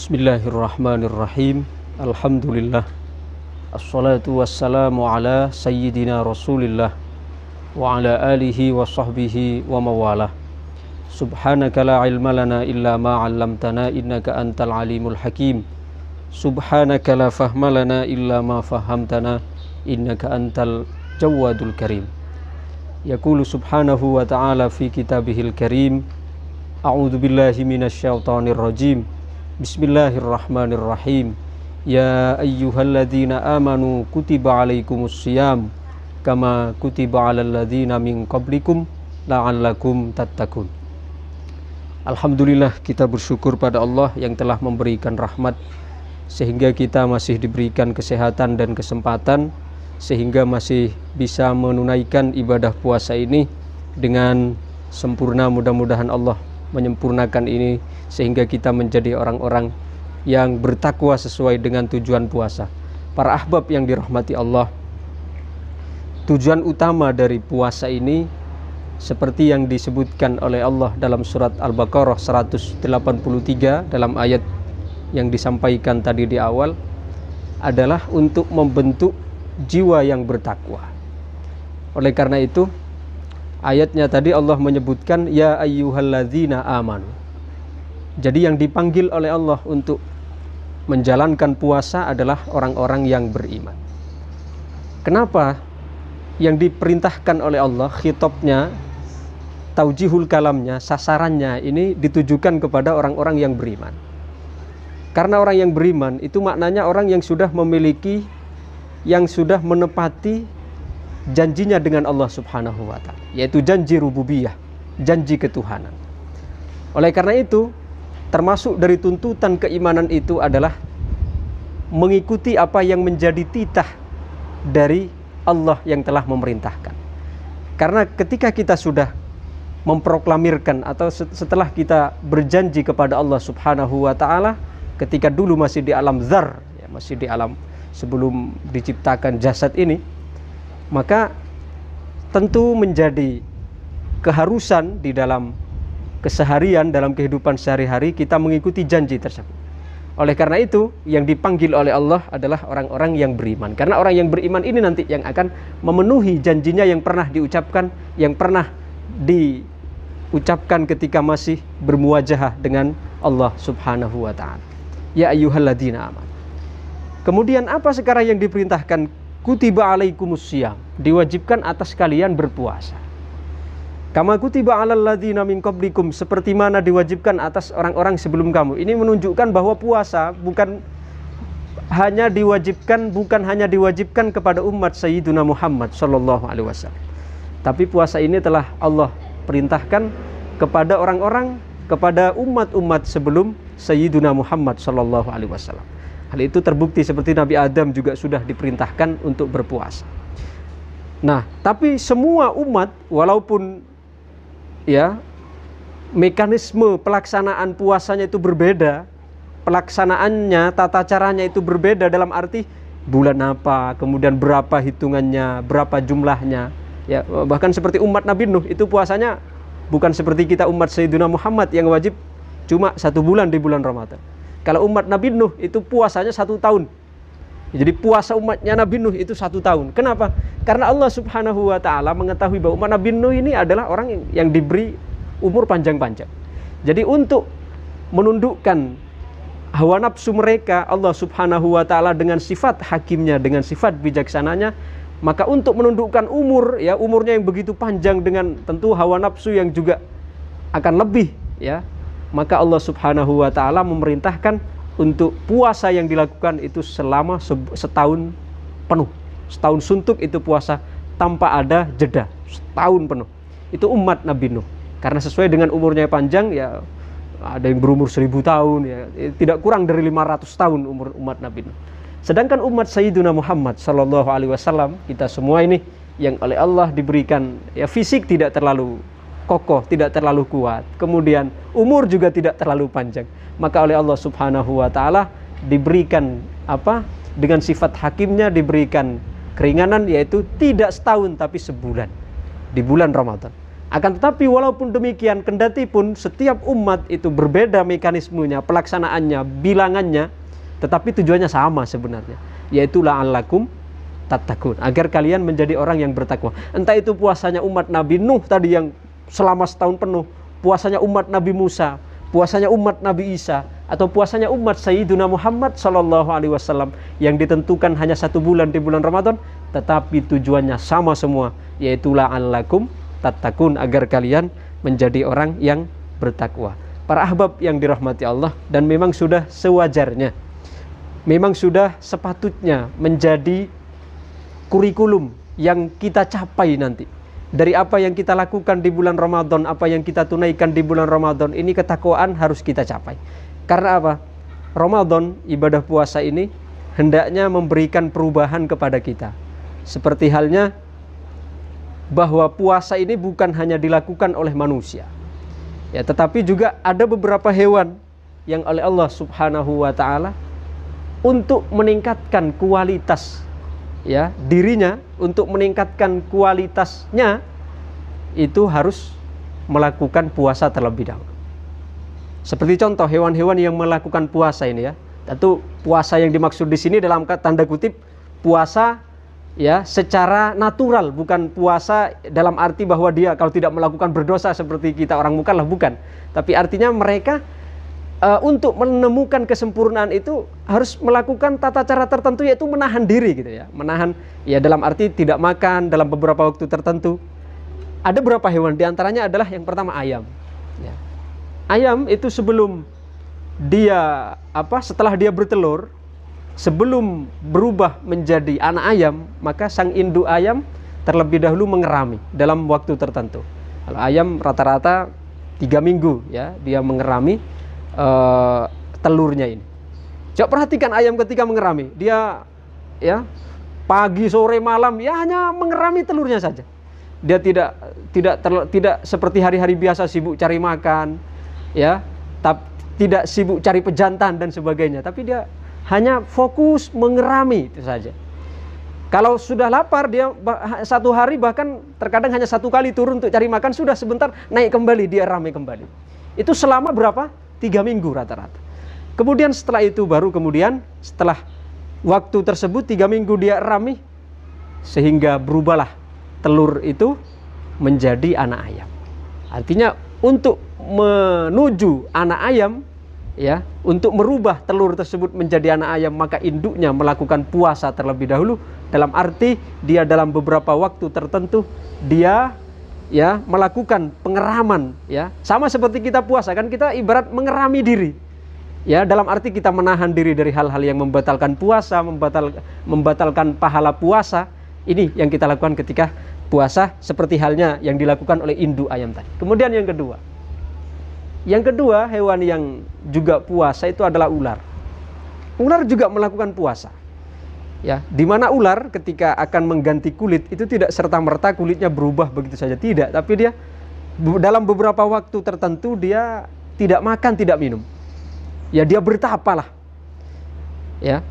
Bismillahirrahmanirrahim. Alhamdulillah. Assalatu wassalamu ala sayyidina Rasulillah wa ala alihi wa sahbihi wa mawalah. Subhanaka la ilma lana illa ma 'allamtana innaka antal alimul hakim. Subhanaka la fahma lana illa ma fahamtana innaka antal jawadul karim. Yaqulu subhanahu wa ta'ala fi kitabihil karim. A'udzu billahi minasyaitonir rajim. Bismillahirrahmanirrahim. Ya ayyuhalladzina amanu kutiba alaikumus syiyam kama kutiba alal ladzina min qablikum la'allakum tattaqun. Alhamdulillah, kita bersyukur pada Allah yang telah memberikan rahmat sehingga kita masih diberikan kesehatan dan kesempatan sehingga masih bisa menunaikan ibadah puasa ini dengan sempurna. Mudah-mudahan Allah menyempurnakan ini sehingga kita menjadi orang-orang yang bertakwa sesuai dengan tujuan puasa. Para ahbab yang dirahmati Allah, tujuan utama dari puasa ini seperti yang disebutkan oleh Allah dalam surat Al-Baqarah 183 dalam ayat yang disampaikan tadi di awal adalah untuk membentuk jiwa yang bertakwa. Oleh karena itu ayatnya tadi Allah menyebutkan ya ayyuhalladzina amanu. Jadi yang dipanggil oleh Allah untuk menjalankan puasa adalah orang-orang yang beriman. Kenapa yang diperintahkan oleh Allah, khitabnya, taujihul kalamnya, sasarannya ini ditujukan kepada orang-orang yang beriman? Karena orang yang beriman itu maknanya orang yang sudah memiliki, yang sudah menepati janjinya dengan Allah subhanahu wa ta'ala, yaitu janji rububiyah, janji ketuhanan. Oleh karena itu termasuk dari tuntutan keimanan itu adalah mengikuti apa yang menjadi titah dari Allah yang telah memerintahkan. Karena ketika kita sudah memproklamirkan atau setelah kita berjanji kepada Allah subhanahu wa ta'ala, ketika dulu masih di alam dzar, ya, masih di alam sebelum diciptakan jasad ini, maka tentu menjadi keharusan di dalam keseharian, dalam kehidupan sehari-hari kita mengikuti janji tersebut. Oleh karena itu yang dipanggil oleh Allah adalah orang-orang yang beriman. Karena orang yang beriman ini nanti yang akan memenuhi janjinya yang pernah diucapkan, yang pernah diucapkan ketika masih bermuwajahah dengan Allah subhanahu wa ta'ala. Ya ayyuhalladzina amanu. Kemudian apa sekarang yang diperintahkan? Kutiba alaikumus syiyam, diwajibkan atas kalian berpuasa. Kama kutiba alal ladzina min qablikum, seperti mana diwajibkan atas orang-orang sebelum kamu. Ini menunjukkan bahwa puasa bukan hanya diwajibkan kepada umat Sayyiduna Muhammad sallallahu alaihi wasallam. Tapi puasa ini telah Allah perintahkan kepada orang-orang, kepada umat-umat sebelum Sayyiduna Muhammad sallallahu alaihi wasallam. Hal itu terbukti seperti Nabi Adam juga sudah diperintahkan untuk berpuasa. Nah, tapi semua umat walaupun ya mekanisme pelaksanaan puasanya itu berbeda, pelaksanaannya, tata caranya itu berbeda, dalam arti bulan apa, kemudian berapa hitungannya, berapa jumlahnya, ya bahkan seperti umat Nabi Nuh itu puasanya bukan seperti kita umat Sayyidina Muhammad yang wajib cuma 1 bulan di bulan Ramadan. Kalau umat Nabi Nuh itu puasanya 1 tahun. Jadi puasa umatnya Nabi Nuh itu 1 tahun. Kenapa? Karena Allah subhanahu wa ta'ala mengetahui bahwa umat Nabi Nuh ini adalah orang yang diberi umur panjang-panjang. Jadi untuk menundukkan hawa nafsu mereka, Allah subhanahu wa ta'ala dengan sifat hakimnya, dengan sifat bijaksananya, maka untuk menundukkan umur, ya umurnya yang begitu panjang dengan tentu hawa nafsu yang juga akan lebih, ya, maka Allah subhanahu wa ta'ala memerintahkan untuk puasa yang dilakukan itu selama setahun penuh. Setahun suntuk itu puasa tanpa ada jeda, setahun penuh. Itu umat Nabi Nuh. Karena sesuai dengan umurnya panjang, ya ada yang berumur 1000 tahun, ya tidak kurang dari 500 tahun umur umat Nabi Nuh. Sedangkan umat Sayyiduna Muhammad sallallahu alaihi wasallam, kita semua ini yang oleh Allah diberikan ya fisik tidak terlalu kokoh, tidak terlalu kuat, kemudian umur juga tidak terlalu panjang, maka oleh Allah subhanahu wa ta'ala diberikan apa? Dengan sifat hakimnya diberikan keringanan, yaitu tidak setahun tapi sebulan di bulan Ramadan. Akan tetapi walaupun demikian, kendati pun setiap umat itu berbeda mekanismenya, pelaksanaannya, bilangannya, tetapi tujuannya sama sebenarnya, yaitu la'allakum tattaqun, agar kalian menjadi orang yang bertakwa. Entah itu puasanya umat Nabi Nuh tadi yang selama setahun penuh, puasanya umat Nabi Musa, puasanya umat Nabi Isa, atau puasanya umat Sayyiduna Muhammad SAW yang ditentukan hanya 1 bulan di bulan Ramadan, tetapi tujuannya sama semua, yaitu la'allakum tattaqun, agar kalian menjadi orang yang bertakwa. Para ahbab yang dirahmati Allah, dan memang sudah sewajarnya, memang sudah sepatutnya menjadi kurikulum yang kita capai nanti. Dari apa yang kita lakukan di bulan Ramadan, apa yang kita tunaikan di bulan Ramadan, ini ketakwaan harus kita capai. Karena apa? Ramadan, ibadah puasa ini hendaknya memberikan perubahan kepada kita. Seperti halnya bahwa puasa ini bukan hanya dilakukan oleh manusia, ya, tetapi juga ada beberapa hewan yang oleh Allah Subhanahu wa Ta'ala untuk meningkatkan kualitas, ya, dirinya, untuk meningkatkan kualitasnya, itu harus melakukan puasa terlebih dahulu. Seperti contoh hewan-hewan yang melakukan puasa ini, ya, tentu puasa yang dimaksud di sini dalam tanda kutip puasa, ya, secara natural, bukan puasa dalam arti bahwa dia kalau tidak melakukan berdosa seperti kita orang mukallaf, bukan. Tapi artinya mereka untuk menemukan kesempurnaan itu harus melakukan tata cara tertentu, yaitu menahan diri, gitu ya. Menahan, ya, dalam arti tidak makan dalam beberapa waktu tertentu. Ada beberapa hewan, diantaranya adalah yang pertama ayam, ya. Ayam itu sebelum dia setelah dia bertelur, sebelum berubah menjadi anak ayam, maka sang induk ayam terlebih dahulu mengerami dalam waktu tertentu. Kalau ayam rata-rata 3 minggu, ya, dia mengerami telurnya ini. Coba perhatikan ayam ketika mengerami, dia, ya, pagi, sore, malam, ya, hanya mengerami telurnya saja. Dia tidak seperti hari-hari biasa sibuk cari makan, ya, tidak sibuk cari pejantan dan sebagainya, tapi dia hanya fokus mengerami itu saja. Kalau sudah lapar, dia satu hari bahkan terkadang hanya 1 kali turun untuk cari makan, sudah sebentar naik kembali, dia ramai kembali. Itu selama berapa? 3 minggu rata-rata. Kemudian setelah itu baru kemudian setelah waktu tersebut 3 minggu dia ramai, sehingga berubahlah telur itu menjadi anak ayam. Artinya untuk menuju anak ayam, ya, untuk merubah telur tersebut menjadi anak ayam, maka induknya melakukan puasa terlebih dahulu. Dalam arti dia dalam beberapa waktu tertentu dia, ya, melakukan pengeraman, ya, sama seperti kita puasa, kan kita ibarat mengerami diri, ya, dalam arti kita menahan diri dari hal-hal yang membatalkan puasa, membatalkan pahala puasa. Ini yang kita lakukan ketika puasa, seperti halnya yang dilakukan oleh induk ayam tadi. Kemudian yang kedua, hewan yang juga puasa itu adalah ular. Ular juga melakukan puasa, ya, di mana ular ketika akan mengganti kulit itu tidak serta-merta kulitnya berubah begitu saja, tidak, tapi dia dalam beberapa waktu tertentu dia tidak makan, tidak minum, ya, dia bertapalah, ya,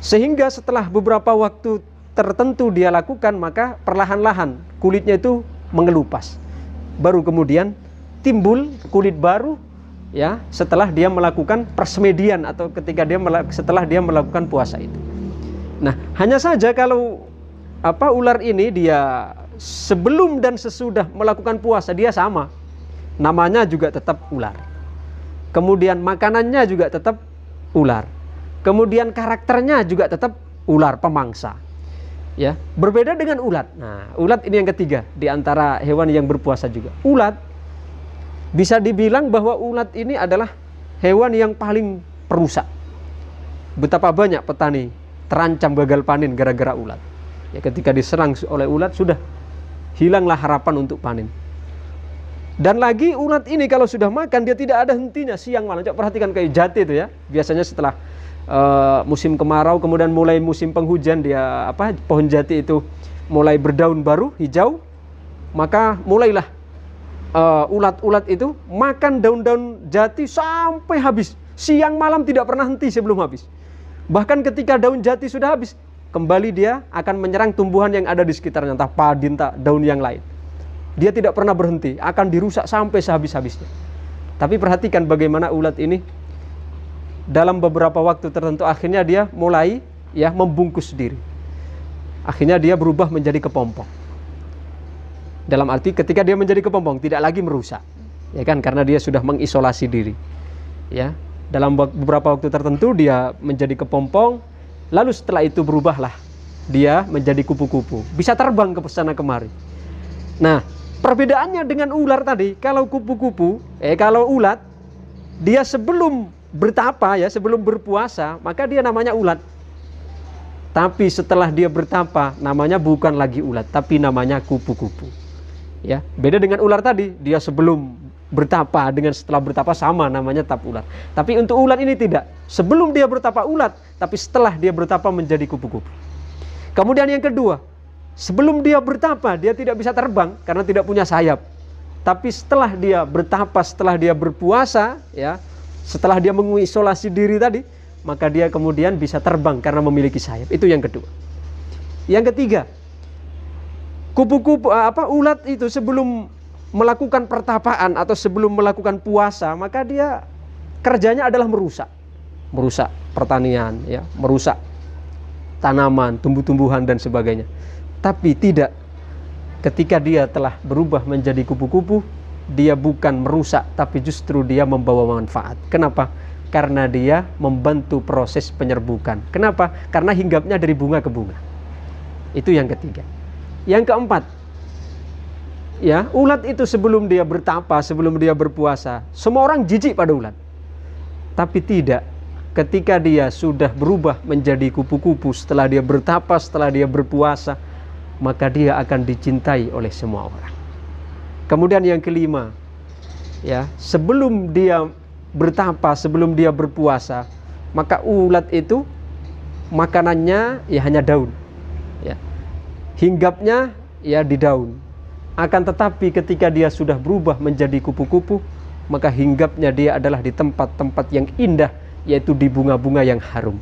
sehingga setelah beberapa waktu tertentu dia lakukan, maka perlahan-lahan kulitnya itu mengelupas, baru kemudian timbul kulit baru, ya, setelah dia melakukan persemedian atau setelah dia melakukan puasa itu. Nah, hanya saja kalau ular ini dia sebelum dan sesudah melakukan puasa dia sama, namanya juga tetap ular, kemudian makanannya juga tetap ular, kemudian karakternya juga tetap ular pemangsa, ya, berbeda dengan ulat. Nah, ulat ini yang ketiga di antara hewan yang berpuasa juga. Ulat, bisa dibilang bahwa ulat ini adalah hewan yang paling perusak. Betapa banyak petani terancam gagal panen gara-gara ulat. Ya, ketika diserang oleh ulat sudah hilanglah harapan untuk panen. Dan lagi ulat ini kalau sudah makan dia tidak ada hentinya siang malam. Coba perhatikan kayak jati itu, ya. Biasanya setelah musim kemarau kemudian mulai musim penghujan, dia pohon jati itu mulai berdaun baru hijau, maka mulailah ulat-ulat itu makan daun-daun jati sampai habis, siang malam tidak pernah henti sebelum habis. Bahkan ketika daun jati sudah habis, kembali dia akan menyerang tumbuhan yang ada di sekitarnya, entah padi, entah daun yang lain. Dia tidak pernah berhenti, akan dirusak sampai sehabis-habisnya. Tapi perhatikan bagaimana ulat ini dalam beberapa waktu tertentu akhirnya dia mulai ya membungkus diri. Akhirnya dia berubah menjadi kepompong. Dalam arti ketika dia menjadi kepompong tidak lagi merusak. Ya kan, karena dia sudah mengisolasi diri. Ya, dalam beberapa waktu tertentu dia menjadi kepompong, lalu setelah itu berubahlah dia menjadi kupu-kupu, bisa terbang ke sana kemari. Nah, perbedaannya dengan ular tadi, kalau kupu-kupu, kalau ulat, dia sebelum bertapa ya, sebelum berpuasa, maka dia namanya ulat. Tapi setelah dia bertapa, namanya bukan lagi ulat, tapi namanya kupu-kupu. Ya, beda dengan ular tadi, dia sebelum bertapa dengan setelah bertapa sama, namanya tap ular. Tapi untuk ulat ini tidak. Sebelum dia bertapa ulat, tapi setelah dia bertapa menjadi kupu-kupu. Kemudian yang kedua, sebelum dia bertapa, dia tidak bisa terbang karena tidak punya sayap. Tapi setelah dia bertapa, setelah dia berpuasa, ya, setelah dia mengisolasi diri tadi, maka dia kemudian bisa terbang karena memiliki sayap. Itu yang kedua. Yang ketiga, kupu-kupu ulat itu sebelum melakukan pertapaan atau sebelum melakukan puasa, maka dia kerjanya adalah merusak pertanian, ya, merusak tanaman, tumbuh-tumbuhan dan sebagainya. Tapi tidak, ketika dia telah berubah menjadi kupu-kupu, dia bukan merusak, tapi justru dia membawa manfaat. Kenapa? Karena dia membantu proses penyerbukan. Kenapa? Karena hinggapnya dari bunga ke bunga. Itu yang ketiga. Yang keempat, ya, ulat itu sebelum dia bertapa, sebelum dia berpuasa, semua orang jijik pada ulat. Tapi tidak, ketika dia sudah berubah menjadi kupu-kupu, setelah dia bertapa, setelah dia berpuasa, maka dia akan dicintai oleh semua orang. Kemudian yang kelima, ya, sebelum dia bertapa, sebelum dia berpuasa, maka ulat itu makanannya ya hanya daun, ya, hinggapnya ya di daun. Akan tetapi ketika dia sudah berubah menjadi kupu-kupu, maka hinggapnya dia adalah di tempat-tempat yang indah, yaitu di bunga-bunga yang harum.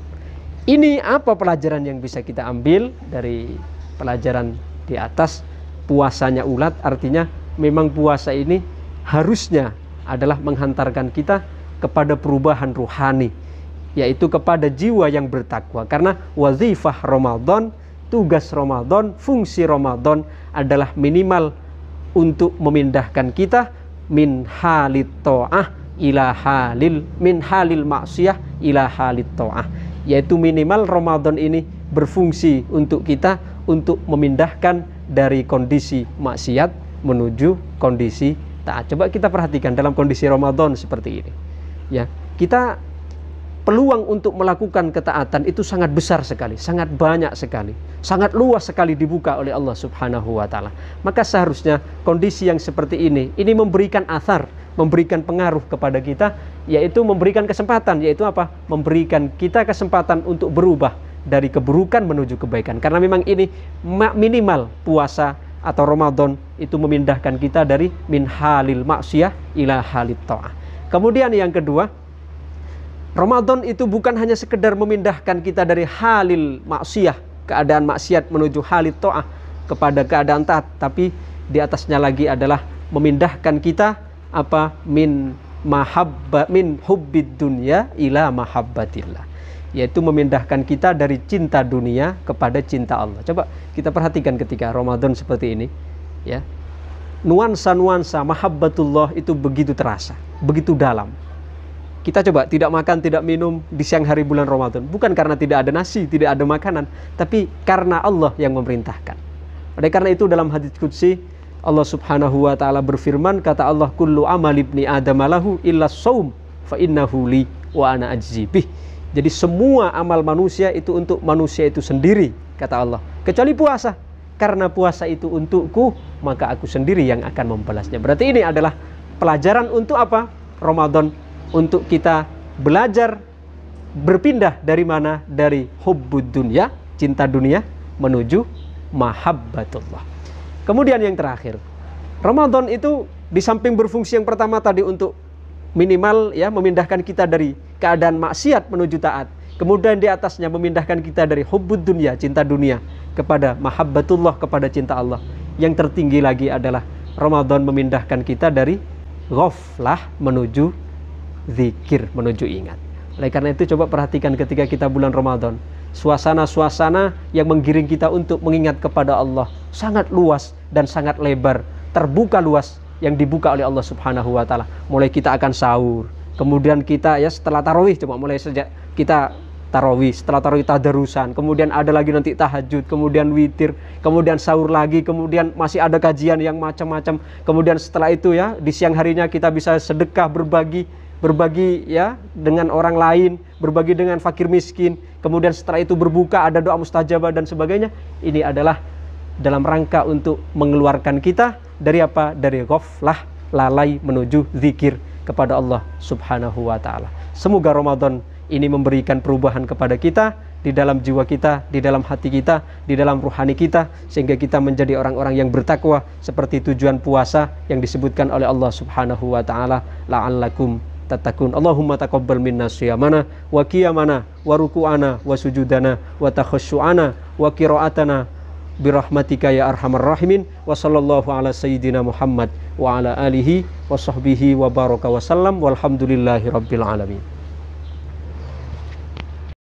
Ini apa pelajaran yang bisa kita ambil dari pelajaran di atas? Puasanya ulat artinya memang puasa ini harusnya adalah menghantarkan kita kepada perubahan ruhani, yaitu kepada jiwa yang bertakwa. Karena wazifah Ramadan, tugas Ramadan, fungsi Ramadan adalah minimal untuk memindahkan kita min halit ta'ah ila halil, min halil maksiyah ila halit ta'ah, yaitu minimal Ramadan ini berfungsi untuk kita untuk memindahkan dari kondisi maksiat menuju kondisi taat. Coba kita perhatikan dalam kondisi Ramadan seperti ini, ya, kita peluang untuk melakukan ketaatan itu sangat besar sekali, sangat banyak sekali, sangat luas sekali dibuka oleh Allah Subhanahu wa Ta'ala. Maka seharusnya kondisi yang seperti ini memberikan athar, memberikan pengaruh kepada kita, yaitu memberikan kesempatan, yaitu apa? Memberikan kita kesempatan untuk berubah dari keburukan menuju kebaikan. Karena memang ini minimal puasa atau Ramadan itu memindahkan kita dari min halil maksiyah ila halit ta'ah. Kemudian yang kedua, Ramadan itu bukan hanya sekedar memindahkan kita dari halil maksiyah, keadaan maksiat, menuju halit ta'ah, kepada keadaan taat, tapi di atasnya lagi adalah memindahkan kita apa? Min hubbid dunya ila mahabbatillah, yaitu memindahkan kita dari cinta dunia kepada cinta Allah. Coba kita perhatikan ketika Ramadan seperti ini, ya, nuansa-nuansa mahabbatullah itu begitu terasa, begitu dalam. Kita coba tidak makan, tidak minum di siang hari bulan Ramadan, bukan karena tidak ada nasi, tidak ada makanan, tapi karena Allah yang memerintahkan. Oleh karena itu dalam hadits qudsi Allah Subhanahu wa Ta'ala berfirman, kata Allah, kullu amal ibni adam lahu illa shaum fa innahu li wa ana ajzi bih. Jadi semua amal manusia itu untuk manusia itu sendiri, kata Allah, kecuali puasa. Karena puasa itu untukku, maka aku sendiri yang akan membalasnya. Berarti ini adalah pelajaran untuk apa? Ramadan, untuk kita belajar berpindah dari mana? Dari hubbud dunya, cinta dunia, menuju mahabbatullah. Kemudian yang terakhir, Ramadan itu di samping berfungsi yang pertama tadi untuk minimal ya memindahkan kita dari keadaan maksiat menuju taat, kemudian di atasnya memindahkan kita dari hubbud dunya, cinta dunia, kepada mahabbatullah, kepada cinta Allah. Yang tertinggi lagi adalah Ramadan memindahkan kita dari ghaflah menuju zikir, menuju ingat. Oleh karena itu coba perhatikan ketika kita bulan Ramadan, suasana-suasana yang menggiring kita untuk mengingat kepada Allah sangat luas dan sangat lebar, terbuka luas yang dibuka oleh Allah Subhanahu wa taala. Mulai kita akan sahur, kemudian kita ya setelah tarawih, coba mulai sejak kita tarawih, setelah tarawih tadarusan, kemudian ada lagi nanti tahajud, kemudian witir, kemudian sahur lagi, kemudian masih ada kajian yang macam-macam. Kemudian setelah itu ya di siang harinya kita bisa sedekah, berbagi ya dengan orang lain, berbagi dengan fakir miskin. Kemudian setelah itu berbuka, ada doa mustajabah dan sebagainya. Ini adalah dalam rangka untuk mengeluarkan kita dari apa? Dari ghaflah, lalai menuju zikir kepada Allah Subhanahu wa taala. Semoga Ramadan ini memberikan perubahan kepada kita di dalam jiwa kita, di dalam hati kita, di dalam ruhani kita, sehingga kita menjadi orang-orang yang bertakwa seperti tujuan puasa yang disebutkan oleh Allah Subhanahu wa taala, la'allakum tattaqun. Allahumma taqabbal minna shiyamana wa qiyamana wa ruku'ana wa sujudana wa takhashu'ana wa qira'atana birahmatika ya arhamar rahimin. Wa sallallahu ala sayyidina Muhammad wa ala alihi wa sahbihi wa baraka wa sallam walhamdulillahi rabbil alamin.